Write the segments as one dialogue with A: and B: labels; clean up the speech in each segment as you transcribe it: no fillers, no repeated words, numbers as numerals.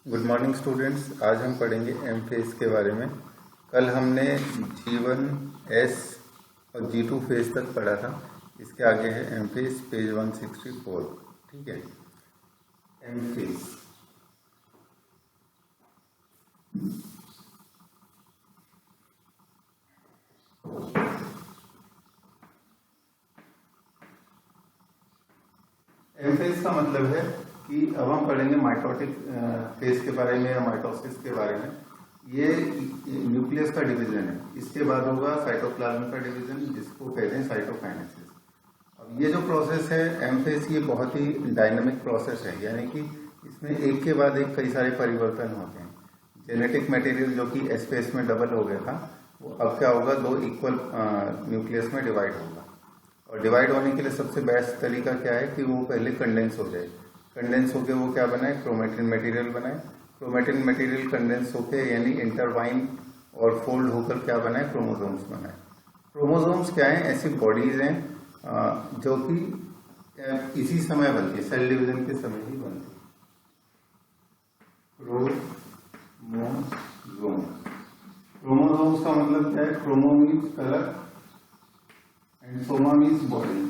A: Good morning students. आज हम पढ़ेंगे एम फेज के बारे में। कल हमने G1, S और G2 फेज तक पढ़ा था। इसके आगे है एम फेज, पेज 164। ठीक है, एम फेज। एम फेज का मतलब है कि अब हम पढ़ेंगे माइटोटिक फेज के बारे में या माइटोसिस के बारे में। ये न्यूक्लियस का डिवीजन है। इसके बाद होगा साइटोप्लाज्म का डिवीजन, जिसको कहते हैं साइटोकाइनेसिस। अब ये जो प्रोसेस है एम फेज, ये बहुत ही डायनामिक प्रोसेस है, यानी कि इसमें एक के बाद एक कई सारे परिवर्तन होते हैं। जेनेटिक मटेरियल जो कि एस फेज में डबल हो गया था, वो अब क्या होगा, दो इक्वल न्यूक्लियस में डिवाइड होगा। और डिवाइड होने के लिए सबसे बेस्ट तरीका क्या है कि वो पहले कंडेंस हो जाए। कंडेंस होके वो क्या बनाए, क्रोमेटिन मटेरियल बनाए। क्रोमेटिन मटेरियल कंडेंस होके यानी इंटरवाइन और फोल्ड होकर क्या बनाए, क्रोमोसोम्स बनाए। क्रोमोसोम्स क्या है, ऐसी बॉडीज हैं जो कि इसी समय बनती है, सेल डिवीजन के समय ही बनती है। क्रोमोसोम्स का मतलब क्या है, chromo means colour and soma means body.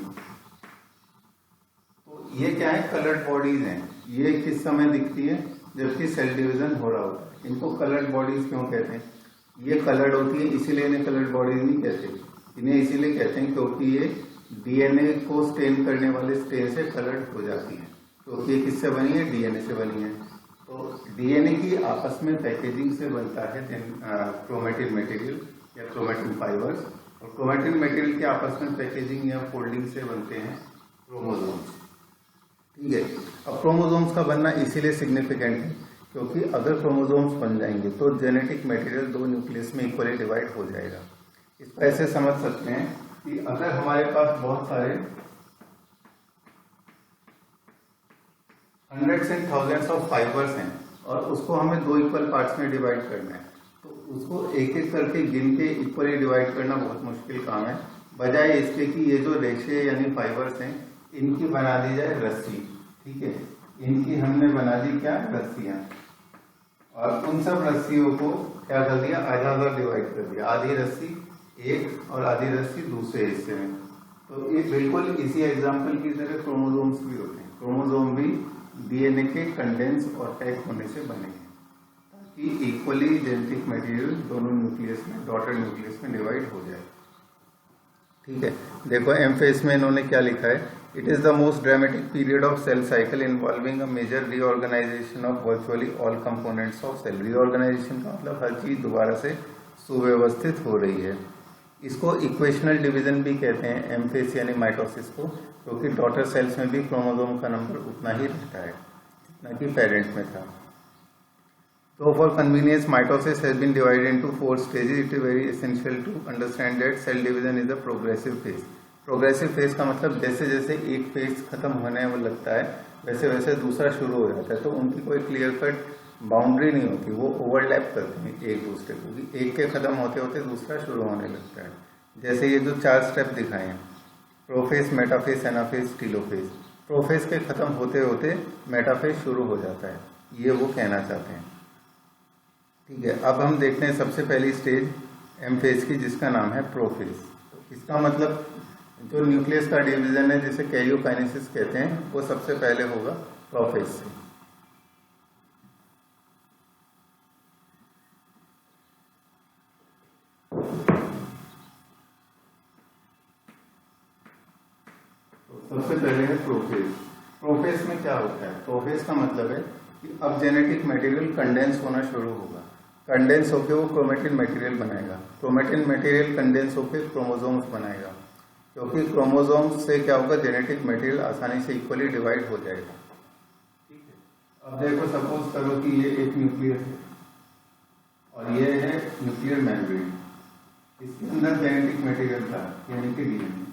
A: तो ये क्या है, कलर्ड बॉडीज हैं। ये किस समय दिखती है, जबकि सेल डिवीजन हो रहा होता है। इनको कलर्ड बॉडीज क्यों कहते हैं, ये कलर्ड होती है इसीलिए इन्हें कलर्ड बॉडीज नहीं कहते। इन्हें इसीलिए कहते हैं क्योंकि ये डीएनए को स्टेन करने वाले स्टेन से कलर्ड हो जाती है। क्योंकि ये किससे बनी है, डीएनए से बनी है। तो डीएनए की आपस में पैकेजिंग से बनता है क्रोमेटिन मटेरियल या क्रोमेटिन फाइबर्स। और क्रोमेटिन मटेरियल के आपस में पैकेजिंग या फोल्डिंग से बनते हैं क्रोमोसोम्स। ठीक है, अब क्रोमोसोम्स का बनना इसीलिए सिग्निफिकेंट है क्योंकि अगर क्रोमोसोम्स बन जाएंगे तो जेनेटिक मटेरियल दो न्यूक्लियस में इक्वली डिवाइड हो जाएगा। इसको ऐसे समझ सकते हैं कि अगर हमारे पास बहुत सारे hundreds and thousands of fibres हैं और उसको हमें दो इक्वल पार्ट्स में डिवाइड करना है, तो उसको एक एक करके गिन के इक्वली डिवाइड करना बहुत मुश्किल काम है। बजाय इसके कि ये जो रेशे यानी फाइबर्स हैं, इनकी बना दी जाए रस्सी। ठीक है, इनकी हमने बना दी क्या, रस्सियां। और उन सब रस्सियों को क्या कर दिया, आधा आधा डिवाइड कर दिया। आधी रस्सी एक और आधी रस्सी दूसरे हिस्से में। तो ये बिल्कुल इसी एग्जाम्पल की तरह क्रोमोसोम्स भी होते हैं। क्रोमोसोम भी डीएनए के कंडेंस और पैक होने से बने हैं ताकि इक्वली जेनेटिक मटेरियल दोनों न्यूक्लियस में, डॉटर न्यूक्लियस में डिवाइड हो जाए। ठीक है, देखो एम फेज में इन्होंने क्या लिखा है, it is the most dramatic period of cell cycle involving a major reorganisation of virtually all components of cell. Reorganisation का मतलब हर चीज दोबारा से सुव्यवस्थित हो रही है। इसको इक्वेशनल डिवीजन भी कहते हैं, एम फेज यानी माइटोसिस को, क्योंकि डॉटर सेल्स में भी क्रोमोसोम का नंबर उतना ही रहता है जितना कि पेरेंट में था। So for convenience, mitosis has been divided into 4 stages. It is very essential to understand that cell division is a progressive phase. Progressive phase का मतलब जैसे जैसे एक फेज खत्म होने में लगता है वैसे वैसे दूसरा शुरू हो जाता है। तो उनकी कोई क्लियर कट बाउंड्री नहीं होती, वो ओवरलैप करते हैं एक दूसरे को, कि एक के खत्म होते होते दूसरा शुरू होने लगता है। जैसे ये जो 4 स्टेप दिखाए हैं, prophase, metaphase, anaphase, telophase. Prophase के खत्म होते होते मेटाफेज शुरू हो जाता है, ये वो कहना चाहते हैं। ठीक है, अब हम देखते हैं सबसे पहली स्टेज एम फेज की, जिसका नाम है प्रोफेज। तो इसका मतलब जो न्यूक्लियस का डिवीजन है, जिसे कैरियोकाइनेसिस कहते हैं, वो सबसे पहले होगा प्रोफेज से। तो सबसे पहले है प्रोफेज। प्रोफेज में क्या होता है, प्रोफेज का मतलब है कि अब जेनेटिक मटेरियल कंडेंस होना शुरू होगा। कंडेंस होकर वो क्रोमेटिन मटेरियल बनाएगा। क्रोमेटिन मटेरियल कंडेंस होकर क्रोमोसोम्स बनाएगा, क्योंकि क्रोमोसोम्स से क्या होगा, जेनेटिक मटेरियल आसानी से इक्वली डिवाइड हो जाएगा। ठीक है, अब देखो सपोज करो कि ये एक न्यूक्लियस है और ये है न्यूक्लियर मेम्ब्रेन। इसके अंदर जेनेटिक मटेरियल था यानी कि डीएनए।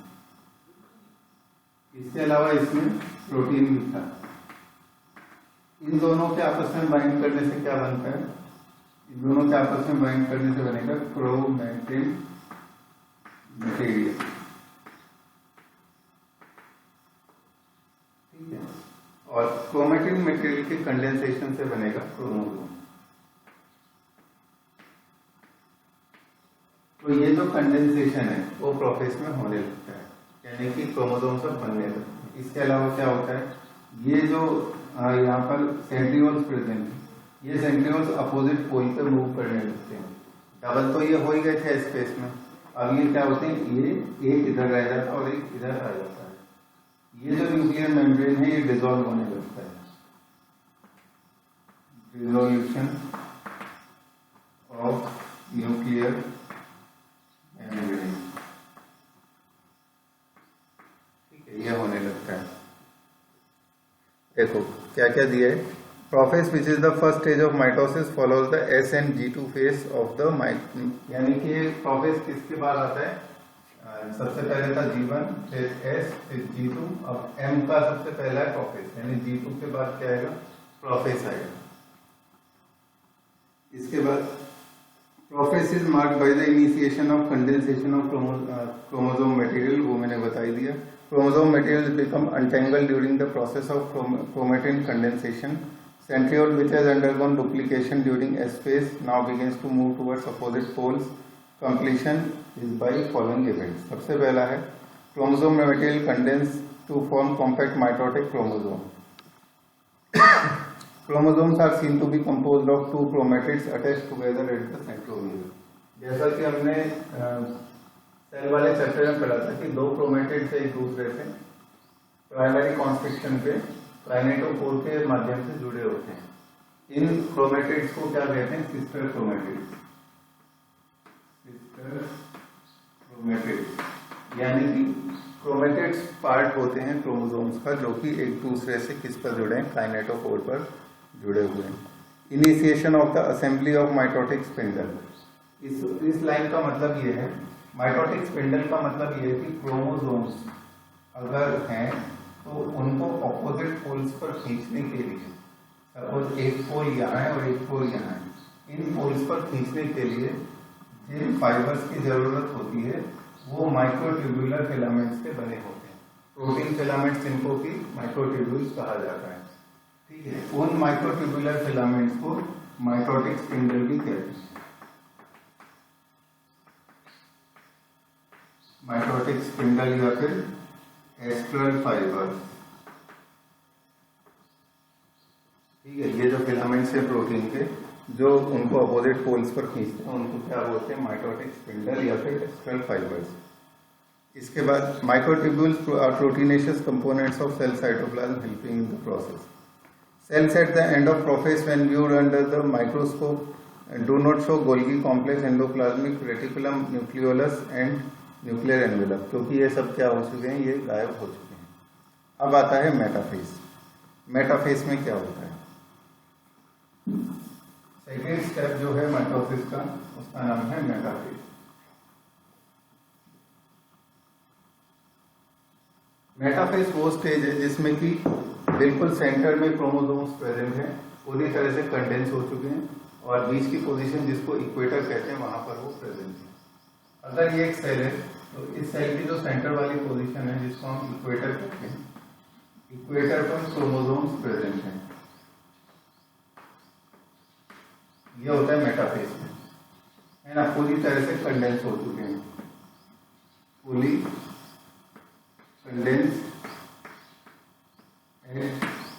A: इसके अलावा इसमें प्रोटीन भी था। इन दोनों के आपस में बाइंड करने से क्या बनता है, इन दोनों के आपस में बाइंड करने से बनेगा क्रोमेटिन मटेरियल। ठीक है, और क्रोमेटिन मटेरियल के कंडेंसेशन से बनेगा क्रोमोसोम। तो ये जो कंडेंसेशन है वो प्रोफेज में होने लगता है, यानी कि क्रोमोसोम सब बनने लगते हैं। इसके अलावा क्या होता है, ये जो यहाँ पर सेंट्रियोल्स प्रेजेंट है, ये सेंट्रियोल्स अपोजिट पोल पे मूव करने लगते हैं। डबल तो ये हो ही गए थे स्पेस में, अब ये क्या होते हैं, ये एक इधर रह जाता है और एक इधर आ जाता है। ये जो न्यूक्लियर मेम्ब्रेन है ये डिसॉल्व होने लगता है, डिसोल्यूशन ऑफ न्यूक्लियर मेम्ब्रेन, ठीक है, ये होने लगता है। देखो क्या क्या दिया है, prophase which is the first stage of mitosis follows the S and G2 phase of the यानी कि प्रोफेज किसके बाद आता है, सबसे पहले था G1, फिर S, फिर G2, अब M का सबसे पहला है प्रोफेज, यानी G2 के बाद क्या आएगा, प्रोफेज आएगा। इसके बाद prophase is marked by the initiation of condensation of chromosome material, वो मैंने बता ही दिया। Chromosome materials become untangled during the process of chromatin condensation. Centriole, which has undergone duplication during S phase, now begins to move towards opposite poles. Completion is by following events. सबसे पहला है chromosome material condense to form compact mitotic chromosome. Chromosomes are seen to be composed of two chromatids attached together at the centromere. जैसा कि हमने cell वाले chapter में पढ़ा था कि दो क्रोमेटिड से एक दूसरे से प्राइमरी कॉन्स्ट्रिक्शन पे काइनेटोकोर के माध्यम से जुड़े होते हैं। इन क्रोमेटिड्स को क्या कहते हैं, सिस्टर क्रोमेटिड्स। सिस्टर क्रोमेटिड्स यानी कि क्रोमेटिड्स पार्ट होते हैं क्रोमोसोम्स का जो कि एक दूसरे से किस पर जुड़े हैं, काइनेटोकोर पर जुड़े हुए हैं। Initiation of the assembly of mitotic spindle, इस लाइन का मतलब ये है, माइटोटिक स्पिंडल का मतलब ये है कि क्रोमोसोम्स अगर हैं तो उनको ऑपोजिट पोल्स पर खींचने के लिए, सपोज एक पोल यहाँ है और एक पोल यहाँ है, इन पोल्स पर खींचने के लिए जिन फाइबर्स की जरूरत होती है वो माइक्रोट्यूबुलर फिलामेंट्स के बने होते हैं। प्रोटीन फिलामेंट्स इनको की माइक्रोट्यूबुल्स कहा जाता है, ठीक है। उन माइक्रोट्यूबुलर फिलामेंट्स को माइटोटिक स्पिंडल भी कहते हैं। माइटोटिक स्पिंडल या फिर एस्ट्रल फाइबर, ठीक है। ये जो फिलामेंट्स है प्रोटीन के जो उनको अपोजिट पोल्स पर खींचते हैं उनको क्या बोलते हैं, माइटोटिक स्पिंडल या फिर एस्ट्रल फाइबर्स। इसके बाद microtubules are proteinaceous components of cell cytoplasm helping in the process. Cells at the end of prophase when viewed under the microscope do not show Golgi complex, endoplasmic reticulum, nucleolus and nuclear envelope, क्योंकि ये सब क्या हो चुके हैं, ये गायब हो चुके हैं। अब आता है मेटाफेज। मेटाफेज में क्या होता है, सेकेंड स्टेप जो है माइटोसिस का उसका नाम है मेटाफेज। मेटाफेज वो स्टेज है जिसमें कि बिल्कुल सेंटर में क्रोमोसोम्स प्रेजेंट हैं, पूरी तरह से कंडेंस हो चुके हैं और बीच की पोजीशन जिसको इक्वेटर कहते हैं वहां पर वो प्रेजेंट है। अगर ये एक सेल है तो इस सेल की जो सेंटर वाली पोजीशन है जिसको हम इक्वेटर कहते हैं, इक्वेटर पर क्रोमोसोम्स प्रेजेंट हैं, ये होता है मेटाफेज में, है ना। पूरी तरह से कंडेंस हो चुके हैं, पूरी कंडेंस।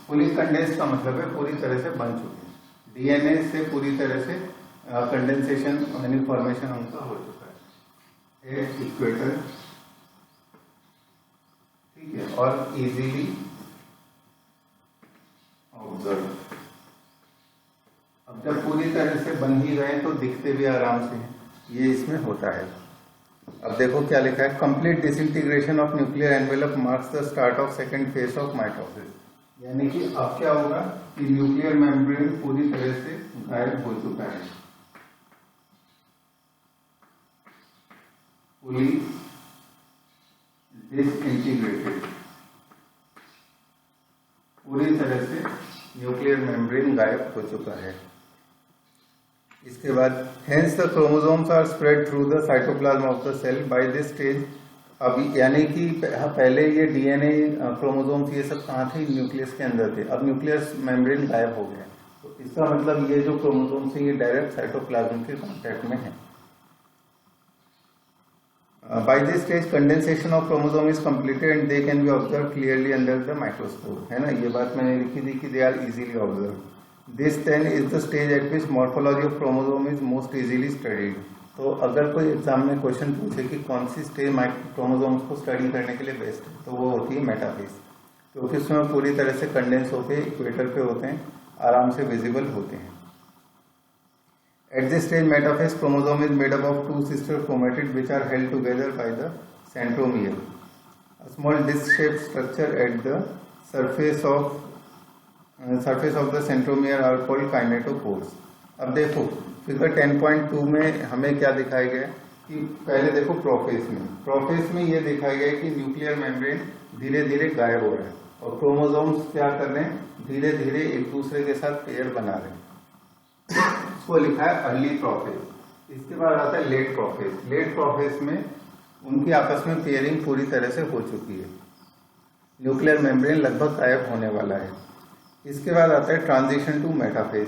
A: फुली कंडेंस का मतलब है पूरी तरह से बन चुके हैं, डीएनए से पूरी तरह से कंडेंसेशन यानी फॉर्मेशन उनका हो चुका है, इक्वेटर, ठीक है, और इजीली ऑब्जर्व। अब जब पूरी तरह से बन ही गए तो दिखते भी आराम से, ये इसमें होता है। अब देखो क्या लिखा है, complete disintegration of nuclear envelope marks the start of second phase of mitosis. यानी कि अब क्या होगा कि न्यूक्लियर मेम्ब्रेन पूरी तरह से गायब हो चुका है, पूरी डिसइंटीग्रेटेड, पूरी तरह से न्यूक्लियर मेम्ब्रेन गायब हो चुका है। इसके बाद hence the chromosomes are spread through the cytoplasm of the cell. By this stage अभी यानी कि पहले ये डीएनए क्रोमोसोम्स ये सब कहाँ थे, न्यूक्लियस के अंदर थे, अब न्यूक्लियस मेम्ब्रेन गायब हो गया, तो इसका मतलब ये जो क्रोमोसोम्स हैं ये डायरेक्ट साइटोप्लाज्म के कांटेक्ट में है। By this stage condensation of chromosome is completed and they can be observed clearly under the microscope, है ना, ये बात मैंने लिखी थी कि they are easily observed. This then is the stage at which morphology of chromosome is most easily studied. तो अगर कोई एग्जाम में क्वेश्चन पूछे कि कौन सी स्टेज क्रोमोसोम्स को स्टडी करने के लिए बेस्ट है, तो वो होती है मेटाफेज, क्योंकि उसमें पूरी तरह से कंडेंस होकर इक्वेटर पे होते हैं, आराम से विजिबल होते हैं। At this stage, metaphase chromosome is made up of two sister chromatids which are held together by the centromere. A small disc-shaped structure at the surface of the centromere are called kinetochores. अब देखो figure 10.2 में हमें क्या दिखाया गया कि पहले देखो प्रोफेस में ये दिखाया गया कि न्यूक्लियर मेम्ब्रेन धीरे धीरे गायब हो रहा है और क्रोमोसोम्स क्या कर रहे हैं, धीरे धीरे एक दूसरे के साथ पेयर बना रहे हैं, इसको लिखा है अर्ली प्रोफेज। इसके बाद आता है लेट प्रोफेज। लेट प्रोफेज में उनकी आपस में पेयरिंग पूरी तरह से हो चुकी है, न्यूक्लियर मेम्ब्रेन लगभग गायब होने वाला है। इसके बाद आता है ट्रांजिशन टू मेटाफेज।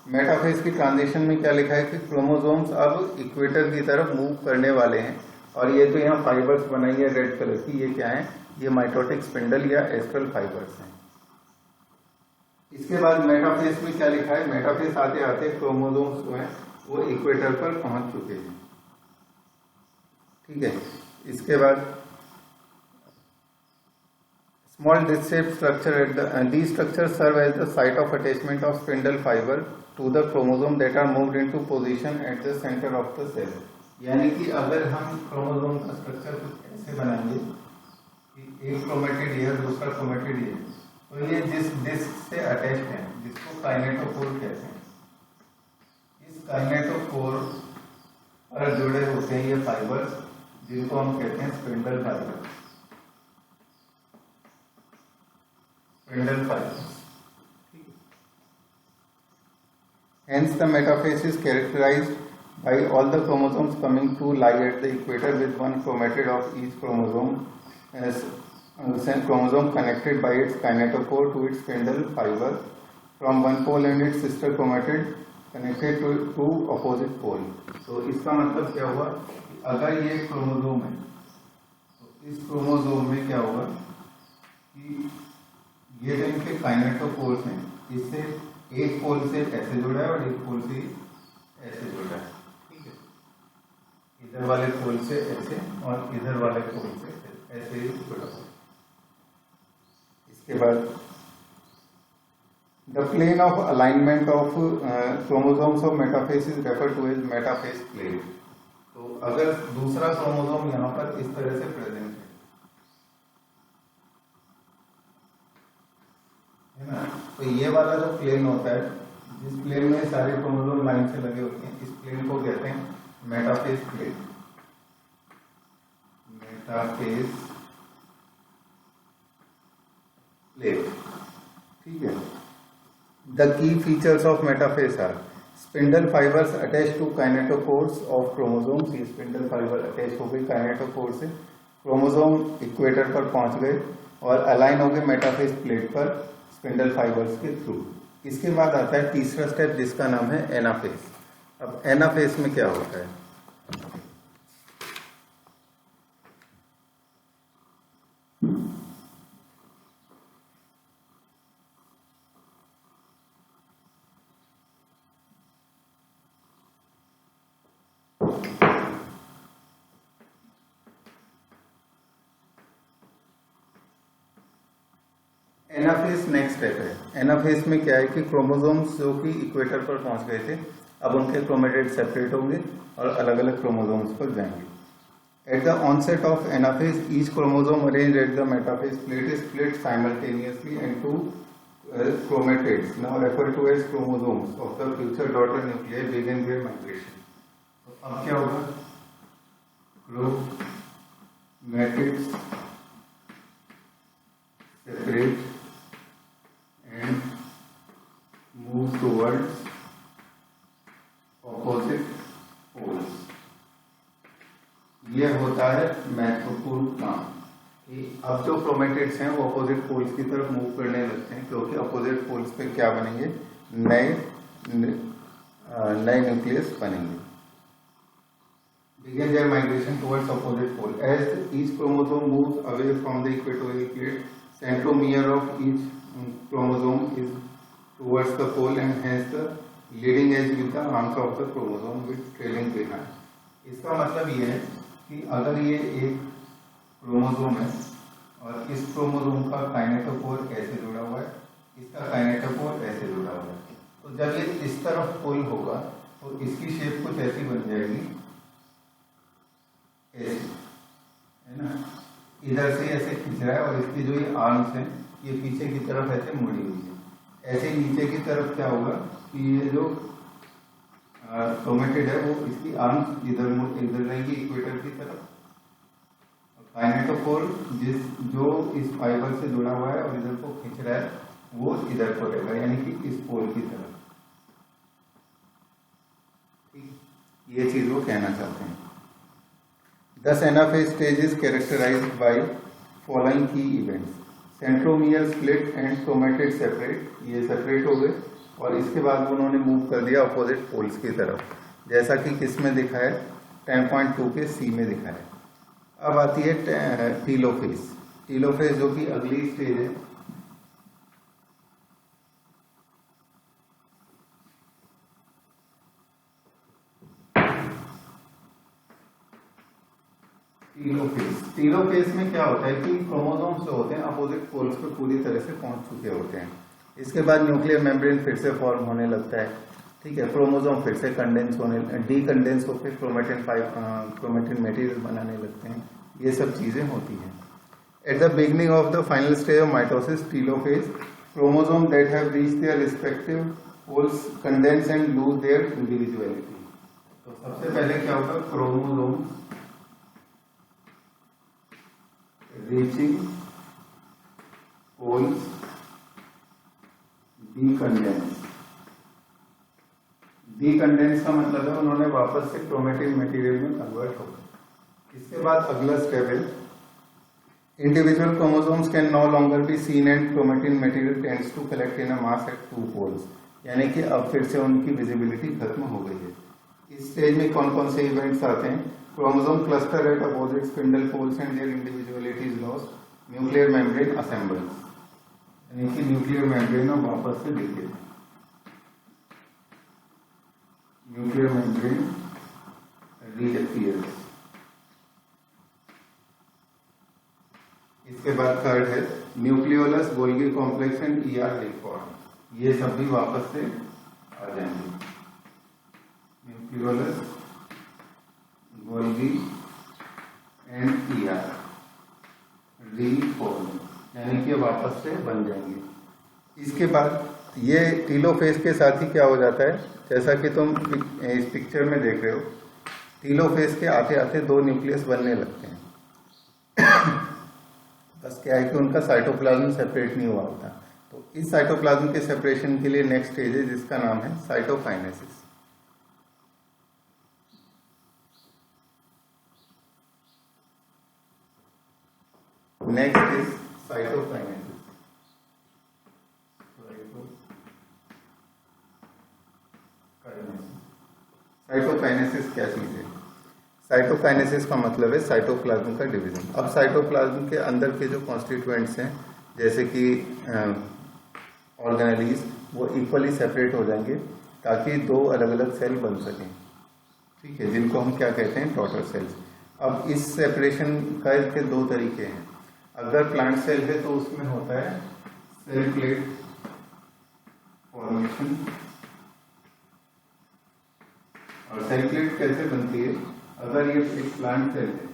A: मेटाफेज की ट्रांजिशन में क्या लिखा है कि क्रोमोसोम्स अब इक्वेटर की तरफ मूव करने वाले हैं, और ये जो यहाँ फाइबर्स बनाई है रेड कलर की, ये क्या है, ये माइटोटिक स्पिंडल या एस्ट्रल फाइबर्स हैं। इसके बाद मेटाफेज में क्या लिखा है, मेटाफेज आते आते क्रोमोसोम्स जो है वो इक्वेटर पर पहुंच चुके हैं, ठीक है। इसके बाद small disc shaped structure at the these structures serve as the site of attachment of spindle fiber to the chromosome that are moved into position at the center of the cell। यानी कि अगर हम chromosome का structure कुछ ऐसे बनाएंगे कि एक क्रोमेटिड ये दूसरा क्रोमेटिड ये, तो ये जिस डिस्क से अटैच्ड है जिसको काइनेटोकोर कहते हैं, इस काइनेटोकोर पर जुड़े होते हैं ये फाइबर्स जिनको हम कहते हैं spindle fibre, spindle fibres. Hence the metaphase is characterized by all the chromosomes coming to lie at the equator with one chromatid of each chromosome as chromosome connected by its kinetochore to its spindle fiber from one pole and its sister chromatid connected to opposite pole। तो इसका मतलब क्या हुआ कि अगर ये chromosome है तो इस क्रोमोसोम में क्या होगा कि ये जो इनके काइनेटोकोर्स हैं इससे एक पोल से ऐसे जुड़ा है और एक पोल से ऐसे जुड़ा है, ठीक है, इधर वाले पोल से ऐसे और इधर वाले पोल से ऐसे ही जुड़ा है। इसके बाद the plane of alignment of chromosomes of metaphase is referred to as metaphase plane. तो अगर दूसरा क्रोमोसोम यहाँ पर इस तरह से प्रेजेंट है ना, तो ये वाला जो प्लेन होता है जिस प्लेन में सारे क्रोमोसोम लाइन से लगे होते हैं, इस प्लेन को कहते हैं मेटाफेज प्लेन, मेटाफेज प्लेन, ठीक है। The key features of metaphase are spindle fibres attach to kinetochores of chromosomes. ये स्पिंडल फाइबर अटैच हो गई काइनेटोकोर से, क्रोमोसोम इक्वेटर पर पहुंच गए और अलाइन हो गए मेटाफेज प्लेट पर स्पिंडल फाइबर्स के थ्रू। इसके बाद आता है तीसरा स्टेप जिसका नाम है एनाफेज। अब एनाफेज में क्या होता है, एनाफेज नेक्स्ट स्टेप है। एनाफेज में क्या है कि क्रोमोसोम्स जो कि इक्वेटर पर पहुंच गए थे अब उनके क्रोमेटिड सेपरेट होंगे और अलग अलग क्रोमोसोम्स पर जाएंगे। At the onset of anaphase each chromosome arranged at the metaphase plate is split simultaneously into chromatids now referred to as chromosomes of the future daughter nuclei begin their migration। तो अब क्या होगा, chromatids separate and move towards opposite poles। यह होता है महत्वपूर्ण prove now कि अब जो क्रोमेटिड्स हैं वो अपोजिट पोल्स की तरफ मूव करने लगते हैं, क्योंकि अपोजिट पोल्स पे क्या बनेंगे, नए न्यूक्लियस बनेंगे. Begin their migration towards opposite pole. As each chromosome moves away from the equatorial plate, centromere of each chromosome is towards the pole and hence the leading edge with the arms of the chromosome with trailing behind. इसका मतलब ये है कि अगर ये एक chromosome है और इस क्रोमोसोम का काइनेटोकोर ऐसे जुड़ा हुआ है, इसका काइनेटोकोर ऐसे जुड़ा हुआ है, तो जब ये इस तरफ पुल होगा तो इसकी शेप कुछ ऐसी बन जाएगी, ऐसे है ना, इधर से ऐसे खींच रहा है और इसकी जो ये आर्म्स हैं ये पीछे की तरफ ऐसे मुड़ी हुई है. ऐसे नीचे की तरफ क्या होगा कि ये जो क्रोमेटिड है वो इसकी आर्म्स इधर रहेंगी इक्वेटर की तरफ. काइनेटोकोर जो इस फाइबर से जुड़ा हुआ है और इधर को खींच रहा है वो इधर को रहेगा, यानी कि इस पोल की तरफ. ठीक, ये चीज वो कहना चाहते हैं. Thus anaphase stage is characterized by following key events. Centromere split and chromatid separate. ये सेपरेट हो गए और इसके बाद उन्होंने मूव कर दिया अपोजिट पोल्स की तरफ, जैसा कि किस में दिखा है, 10.2 के सी में दिखा है. अब आती है टीलोफेज. टीलोफेज जो कि अगली स्टेज है. टीलोफेज में क्या होता है कि क्रोमोसोम्स जो होते हैं अपोजिट पोल्स पे पूरी तरह से पहुंच चुके होते हैं. इसके बाद न्यूक्लियर मेम्ब्रेन फिर से फॉर्म होने लगता है. ठीक है, क्रोमोसोम फिर से डीकंडेंस होकर क्रोमेटिन मटेरियल बनाने लगते हैं. ये सब चीजें होती हैं. At the beginning of the final stage of mitosis telophase, chromosome that have reached their respective poles condense and lose their individuality. तो सबसे पहले क्या होगा, chromosome reaching poles decondense. decondense का मतलब है उन्होंने वापस से क्रोमेटिन मटेरियल में कन्वर्ट हो गए. इसके बाद अगला स्टेप है, individual chromosomes can no longer be seen and chromatin material tends to collect in a mass at two poles. यानी कि अब फिर से उनकी विजिबिलिटी खत्म हो गई है. इस स्टेज में कौन कौन से इवेंट्स आते हैं, chromosome cluster at opposite spindle poles and their individuality is lost. Nuclear membrane assembles. यानी कि न्यूक्लियर मेम्ब्रेन वापस से दिखे. Nuclear membrane reappears. इसके बाद थर्ड है nucleolus, Golgi complex and ER reform. ये सब भी वापस से आ जाएंगे. Nucleolus, Golgi and ER reform, यानी कि वापस से बन जाएंगे. इसके बाद ये टीलोफेज के साथ ही क्या हो जाता है, जैसा कि तुम इस पिक्चर में देख रहे हो, टीलोफेज के आते आते दो न्यूक्लियस बनने लगते हैं. बस क्या है कि उनका साइटोप्लाज्म सेपरेट नहीं हुआ होता. तो इस साइटोप्लाज्म के सेपरेशन के लिए नेक्स्ट स्टेज है जिसका नाम है cytokinesis. Next is cytokinesis. Cytokinesis क्या चीज है? साइटोकाइनेसिस का मतलब है साइटोप्लाज्म का डिवीजन. अब साइटोप्लाज्म के अंदर के जो कॉन्स्टिट्यूएंट्स हैं जैसे कि ऑर्गेनेलीज, वो इक्वली सेपरेट हो जाएंगे ताकि दो अलग अलग सेल बन सकें. ठीक है, जिनको हम क्या कहते हैं, डॉटर सेल्स. अब इस सेपरेशन का के दो तरीके हैं. अगर प्लांट सेल है तो उसमें होता है सेल प्लेट फॉर्मेशन. और सेल प्लेट कैसे बनती है, अगर ये एक प्लांट सेल है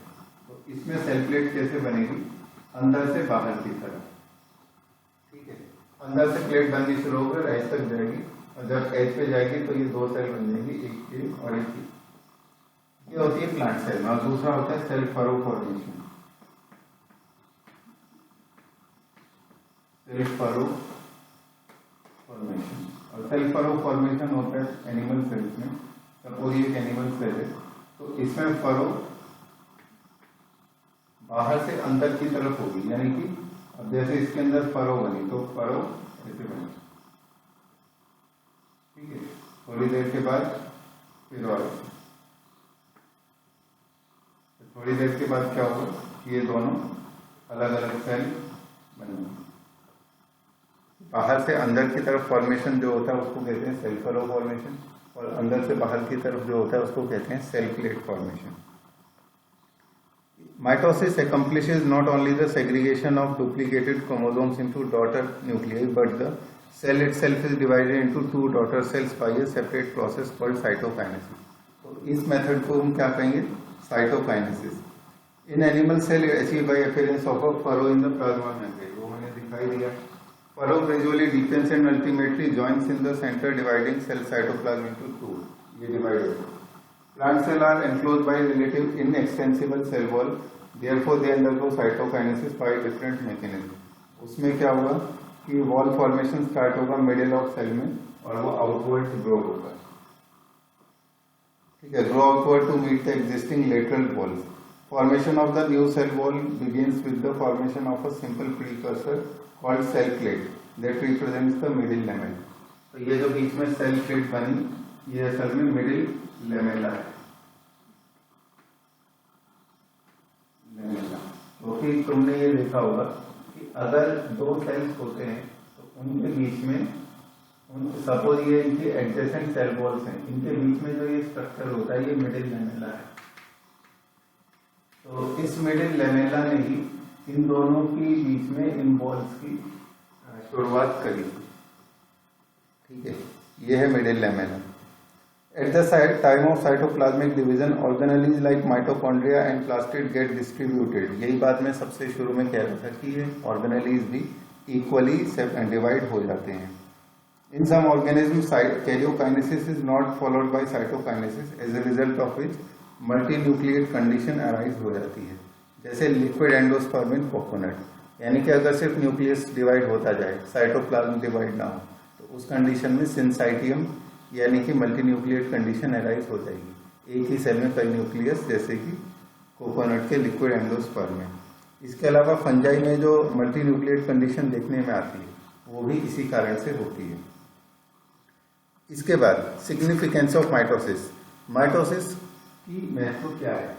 A: तो इसमें सेल प्लेट कैसे बनेगी, अंदर से बाहर की तरफ. ठीक है, अंदर से प्लेट बननी शुरू होकर एज तक जाएगी और जब एज पे जाएगी तो ये दो सेल बन जाएंगी, एक ये और एक ये होती है प्लांट सेल. और दूसरा होता है cell furrow formation. Cell furrow formation और सेल फरो फॉर्मेशन होता है एनिमल सेल्स में. सपोज ये एक एनिमल सेल है तो इसमें फरो बाहर से अंदर की तरफ होगी, यानी कि अब जैसे इसके अंदर फरो बनी तो फरो ऐसे बनी, ठीक है। थोड़ी देर के बाद फिर और थोड़ी देर के बाद क्या होगा कि ये दोनों अलग अलग सेल बनेंगे। बाहर से अंदर की तरफ फॉर्मेशन जो होता है उसको कहते हैं सेल फरो फॉर्मेशन, और अंदर से बाहर की तरफ जो होता है उसको कहते हैं cell plate formation. Mitosis accomplishes not only the segregation of duplicated chromosomes into daughter nuclei, but the cell itself is divided into two daughter cells by a separate process called cytokinesis. तो इस method को हम क्या कहेंगे, cytokinesis. In animal cell achieve by appearance of a furrow in the plasma membrane, वो मैंने दिखाई दिया। Furrow gradually deepens and ultimately joins in the center, dividing cell cytoplasm into two. ये डिवाइड होगा। Plant cells are enclosed by relative inextensible cell wall, therefore they undergo cytokinesis by different mechanism. उसमें क्या होगा कि wall formation start होगा middle of cell में और वो आउटवर्ड ग्रो होगा, ठीक है, grow outward to meet the existing lateral walls. Formation of the new cell wall begins with the formation of a simple precursor called cell plate that represents the middle lamella. तो ये जो बीच में cell plate बनी ये असल में middle lamella है। क्योंकि तुमने ये देखा होगा कि अगर दो सेल्स होते हैं तो उनके बीच में, सपोज ये इनके एडजेसेंट सेल वॉल्स हैं, इनके बीच में जो ये स्ट्रक्चर होता है ये मिडिल लेमेला है। तो इस मिडिल लेमेला ने ही इन दोनों के बीच में इन वॉल्स की शुरुआत करी, ठीक है, ये है middle lamella. At the time of cytoplasmic division, organelles like mitochondria and plastid get distributed. यही बात मैं सबसे शुरू में कह रहा था कि ये organelles भी equally divide हो जाते हैं। In some organisms, karyokinesis is not followed by cytokinesis, as a result of which multinucleate condition arise हो जाती है। जैसे liquid endosperm in coconut, यानी कि अगर सिर्फ न्यूक्लियस डिवाइड होता जाए, साइटोप्लाज्म डिवाइड ना हो, तो उस कंडीशन में सिंसाइटियम यानी कि मल्टी न्यूक्लिएट कंडीशन अराइज हो जाएगी। एक ही सेल में कई न्यूक्लियस, जैसे कि कोकोनट के लिक्विड एंडोस्पर्म में। इसके अलावा फंजाई में जो मल्टी न्यूक्लिएट कंडीशन देखने में आती है वो भी इसी कारण से होती है। इसके बाद सिग्निफिकेंस ऑफ माइटोसिस। माइटोसिस की महत्व क्या है?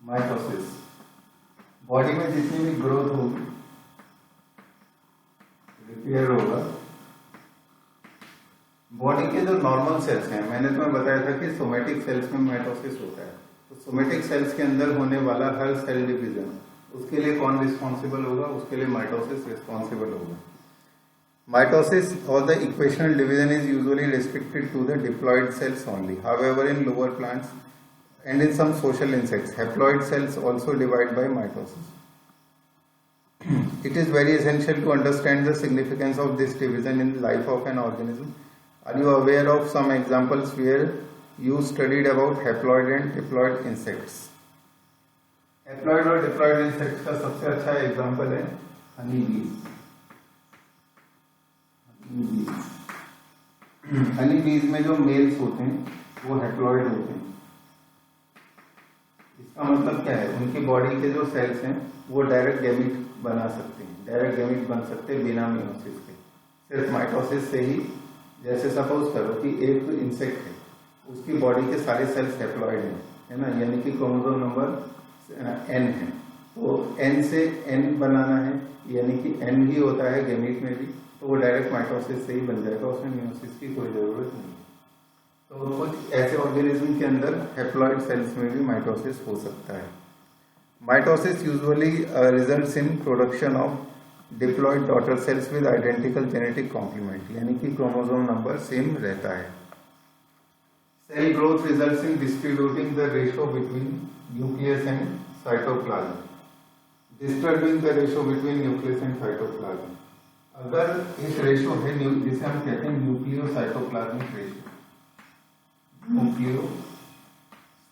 A: माइटोसिस बॉडी में जितनी भी ग्रोथ होगी, रिपेयर होगा। बॉडी के जो नॉर्मल सेल्स हैं, मैंने तुम्हें बताया था कि सोमेटिक सेल्स में माइटोसिस होता है, तो सोमेटिक सेल्स के अंदर होने वाला हर सेल डिवीजन, उसके लिए कौन रिस्पॉन्सिबल होगा? उसके लिए माइटोसिस रिस्पॉन्सिबल होगा। Mitosis or the equational division is usually restricted to the diploid cells only. However, in lower plants and in some social insects, haploid cells also divide by mitosis. It is very essential to understand the significance of this division in the life of an organism. Are you aware of some examples where you studied about haploid and diploid insects? Haploid और diploid insects का सबसे अच्छा example है हनी बीज। हनी बीज में जो mails होते हैं वो हैप्लॉइड होते हैं। इसका मतलब क्या है? उनकी बॉडी के जो सेल्स हैं वो डायरेक्ट गैमीट बना सकते हैं, डायरेक्ट गैमीट बन सकते हैं बिना मेयोसिस के, सिर्फ माइटोसिस से ही। जैसे सपोज करो कि एक इंसेक्ट है, उसकी बॉडी के सारे सेल्स हैप्लॉइड हैं, है ना, यानी कि क्रोमोसोम नंबर n है, तो n से n बनाना है, यानी कि n ही होता है गैमीट में भी, तो वो डायरेक्ट माइटोसिस से ही बन जाएगा, उसमें मेयोसिस की कोई जरूरत नहीं। तो कुछ ऐसे ऑर्गेनिज्म के अंदर हैप्लॉइड सेल्स में भी माइटोसिस हो सकता है। Mitosis usually results in production of diploid daughter cells with identical genetic complement, यानी कि क्रोमोसोम नंबर सेम रहता है। Cell growth results in distributing the ratio between nucleus and cytoplasm, disturbing the ratio between nucleus and cytoplasm. अगर एक ratio है जिसे हम कहते हैं nucleocytoplasmic ratio, nucleo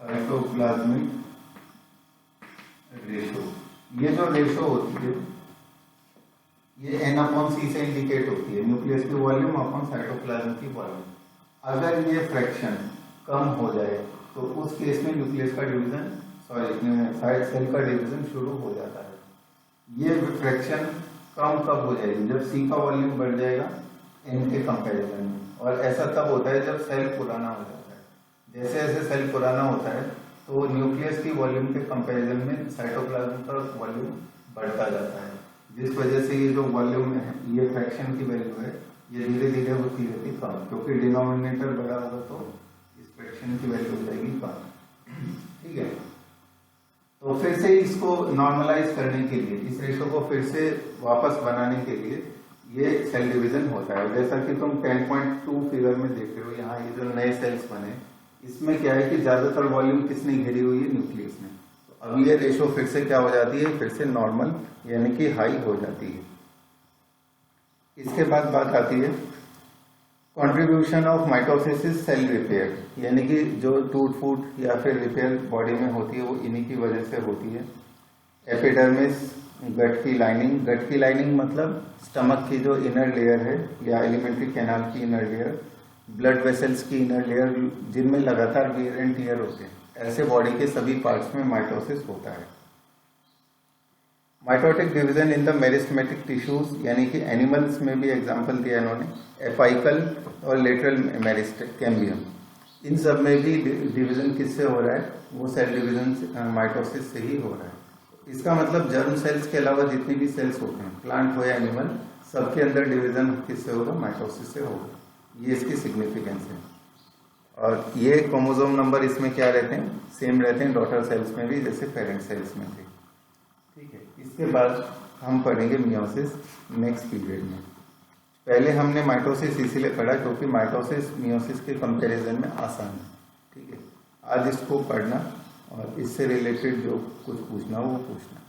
A: cytoplasmic ratio, ये जो रेशियो होती है ये N/C से इंडिकेट होती है, न्यूक्लियस की वॉल्यूम अपॉन साइटोप्लाज्म की वॉल्यूम। अगर ये फ्रैक्शन कम हो जाए तो उस केस में न्यूक्लियस का डिवीजन सेल का डिवीजन शुरू हो जाता है। ये फ्रैक्शन कम कब हो जाएगी? जब C का वॉल्यूम बढ़ जाएगा N के कंपैरिजन में, और ऐसा तब होता है जब सेल पुराना हो जाता है। जैसे जैसे सेल पुराना होता है तो न्यूक्लियस की वॉल्यूम के कंपैरिजन में साइटोप्लाज्म का वॉल्यूम बढ़ता जाता है, जिस वजह से ये जो वॉल्यूम है, ये फ्रैक्शन की वैल्यू है, ये धीरे धीरे होती रहती कम, क्योंकि डिनोमिनेटर बड़ा होगा तो इस फ्रैक्शन की वैल्यू हो जाएगी कम। ठीक है, तो फिर से इसको नॉर्मलाइज करने के लिए, इस रेशो को फिर से वापस बनाने के लिए ये सेल डिवीजन होता है। जैसा कि तुम 10.2 फिगर में देख रहे हो, यहाँ ये जो नए सेल्स बने, इसमें क्या है कि ज्यादातर वॉल्यूम किसने घेरी हुई है? न्यूक्लियस ने। तो अब ये रेशो फिर से क्या हो जाती है? फिर से नॉर्मल यानी कि हाई हो जाती है। इसके बाद बात आती है contribution of mitosis is cell repair, यानी कि जो टूट फूट या फिर रिपेयर बॉडी में होती है वो इन्हीं की वजह से होती है। एपिडर्मिस, गट की लाइनिंग, गट की लाइनिंग मतलब स्टमक की जो इनर लेयर है या एलिमेंट्री कैनाल की इनर लेयर, ब्लड वेसल्स की इनर लेयर जिनमें लगातार वियर एंड टियर होते हैं, ऐसे बॉडी के सभी पार्ट्स में माइटोसिस होता है। Mitotic division in the meristematic tissues, यानी कि एनिमल्स में भी एग्जांपल दिया इन्होंने, एपाइकल और लेटरल मेरिस्टेम कैम्बियम, इन सब में भी डिवीजन किससे हो रहा है? वो सेल डिवीजन माइटोसिस से ही हो रहा है। इसका मतलब जर्म सेल्स के अलावा जितनी भी सेल्स होते हैं, प्लांट हो या एनिमल, सबके अंदर डिवीजन किससे होगा? माइटोसिस से होगा। ये इसकी सिग्निफिकेंस है। और ये क्रोमोसोम नंबर इसमें क्या रहते हैं? सेम रहते हैं डॉटर सेल्स में भी, जैसे पेरेंट सेल्स में थे। ठीक है, इसके बाद हम पढ़ेंगे मियोसिस नेक्स्ट पीरियड में। पहले हमने माइटोसिस इसीलिए पढ़ा क्योंकि माइटोसिस मियोसिस के कंपैरिजन में आसान है। ठीक है, आज इसको पढ़ना और इससे रिलेटेड जो कुछ पूछना हो वो पूछना।